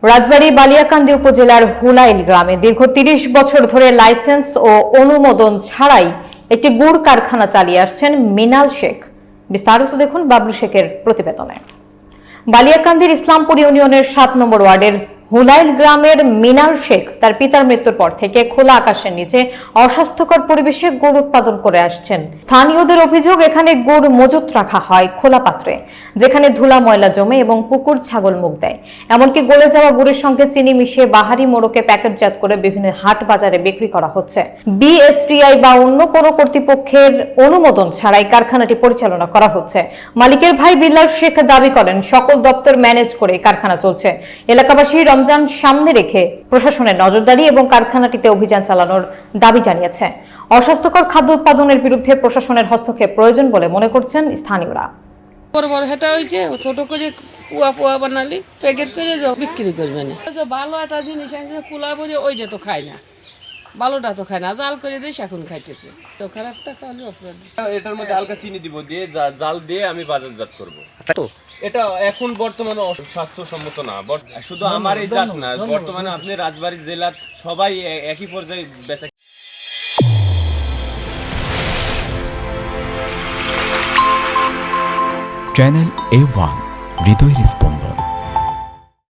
রাজবাড়ী বালিয়াকান্দি উপজেলার হুলাইল গ্রামে দীর্ঘ ৩০ বছর ধরে লাইসেন্স ও অনুমোদন ছাড়াই একটি গুড় কারখানা চালিয়ে আসছেন মিনাল শেখ। বিস্তারিত দেখুন বাবলু শেখের প্রতিবেদনে। বালিয়াকান্দির ইসলামপুর ইউনিয়নের ৭ নম্বর ওয়ার্ডের হুলাইল গ্রামের মিনাল শেখ তার পিতার মৃত্যুর পর থেকে খোলা আকাশের নিচে অস্বাস্থ্যকর পরিবেশে গুড় উৎপাদন করে আসছেন। স্থানীয়দের অভিযোগ, এখানে গুড় মজুত রাখা হয় খোলা পাত্রে, যেখানে ধুলা ময়লা জমে এবং কুকুর ছাগল মুখ দেয়। এমনকি গলে যাওয়া গুড়ের সঙ্গে চিনি মিশিয়ে বাহারি মোড়কে প্যাকেটজাত করে বিভিন্ন হাট বাজারে বিক্রি করা হচ্ছে। বিএসটিআই বা অন্য কোনো কর্তৃপক্ষের অনুমোদন ছাড়াই কারখানাটি পরিচালনা করা হচ্ছে। মালিকের ভাই বিল্লাল শেখ দাবি করেন, সকল দপ্তর ম্যানেজ করে কারখানা চলছে। এলাকাবাসী রমজান সামনে রেখে প্রশাসনের নজরদারি এবং কারখানাটিতে অভিযান চালানোর দাবি জানিয়েছে। অস্বাস্থ্যকর খাদ্য উৎপাদনের বিরুদ্ধে প্রশাসনের হস্তক্ষেপ প্রয়োজন বলে মনে করছেন স্থানীয়রা। বড় বড় হেটা হয়েছে, ছোট করে পুয়া পুয়া বানালি প্যাকেট করে বিক্রি করবে না। ভালো একটা জিনিস আছে, কুলা বলে ওইটা তো খায় না, ভালোটা তো খায় না, জাল করে দিস এখন খাইতেছে। তো খারাপটা খাওয়ালে অপরাধ। এটার মধ্যে হালকা চিনি দিব, দিয়ে জাল দিয়ে আমি বাজারজাত করব। এটা এখন বর্তমানে স্বাস্থ্যসম্মত না, শুধু আমার এই জাত না, বর্তমানে আপনি রাজবাড়ী জেলার সবাই একই পর্যায়ে বেচা। চ্যানেল A1 হৃদয় রেসপন্স।